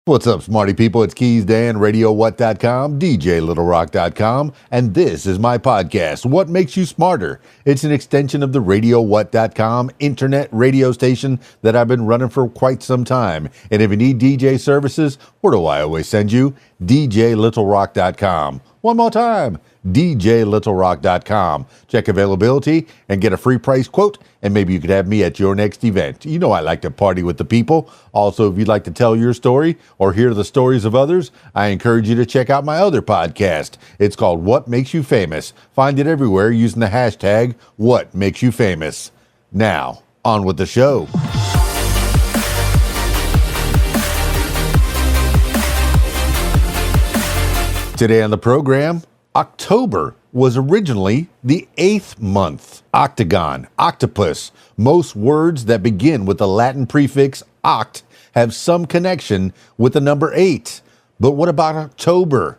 What's up, smarty people? It's KeysDAN, RadioWhat.com, DJLittleRock.com, and this is my podcast, What Makes You Smarter? It's an extension of the RadioWhat.com internet radio station that I've been running for quite some time. And if you need DJ services, where do I always send you? DJLittleRock.com. One more time, DJLittleRock.com. Check availability and get a free price quote, and maybe you could have me at your next event. You know I like to party with the people. Also, if you'd like to tell your story or hear the stories of others, I encourage you to check out my other podcast. It's called What Makes You Famous. Find it everywhere using the hashtag What Makes You Famous. Now, on with the show. Today on the program, October was originally the 8th month. Octagon, octopus. Most words that begin with the Latin prefix oct have some connection with the number 8. But what about October?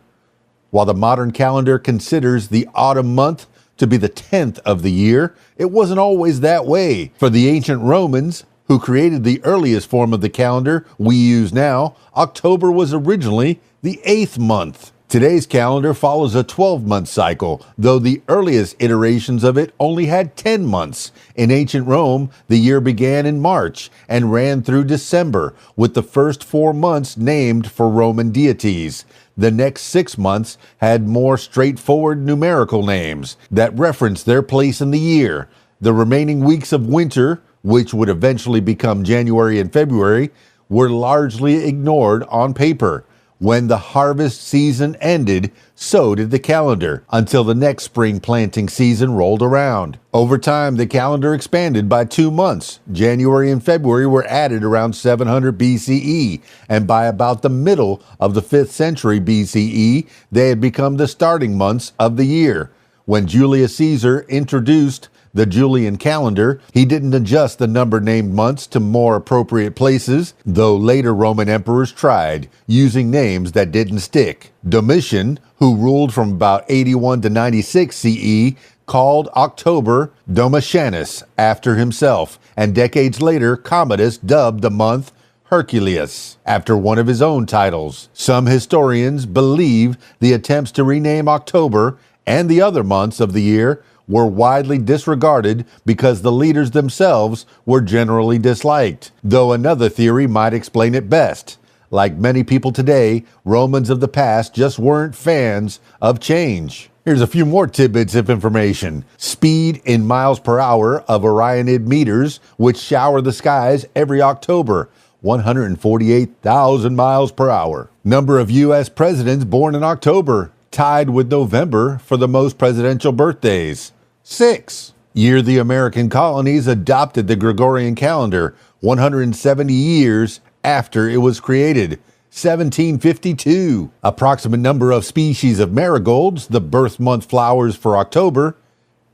While the modern calendar considers the autumn month to be the 10th of the year, it wasn't always that way. For the ancient Romans, who created the earliest form of the calendar we use now, October was originally the 8th month. Today's calendar follows a 12-month cycle, though the earliest iterations of it only had 10 months. In ancient Rome, the year began in March and ran through December, with the first 4 months named for Roman deities. The next 6 months had more straightforward numerical names that referenced their place in the year. The remaining weeks of winter, which would eventually become January and February, were largely ignored on paper. When the harvest season ended, so did the calendar, until the next spring planting season rolled around. Over time, the calendar expanded by 2 months. January and February were added around 700 BCE, and by about the middle of the 5th century BCE, they had become the starting months of the year. When Julius Caesar introduced the Julian calendar, he didn't adjust the number-named months to more appropriate places, though later Roman emperors tried, using names that didn't stick. Domitian, who ruled from about 81 to 96 CE, called October Domitianus after himself, and decades later Commodus dubbed the month Herculeus, after one of his own titles. Some historians believe the attempts to rename October and the other months of the year were widely disregarded because the leaders themselves were generally disliked, though another theory might explain it best. Like many people today, Romans of the past just weren't fans of change. Here's a few more tidbits of information. Speed in miles per hour of Orionid meters, which shower the skies every October, 148,000 miles per hour. Number of U.S. presidents born in October, tied with November for the most presidential birthdays. 6. Year the American colonies adopted the Gregorian calendar, 170 years after it was created. 1752. Approximate number of species of marigolds, the birth month flowers for October,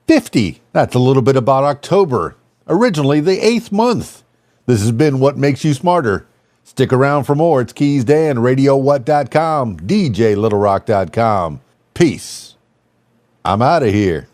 50. That's a little bit about October, originally the 8th month. This has been What Makes You Smarter. Stick around for more. It's KeysDAN, RadioWhat.com, DJLittleRock.com. Peace. I'm out of here.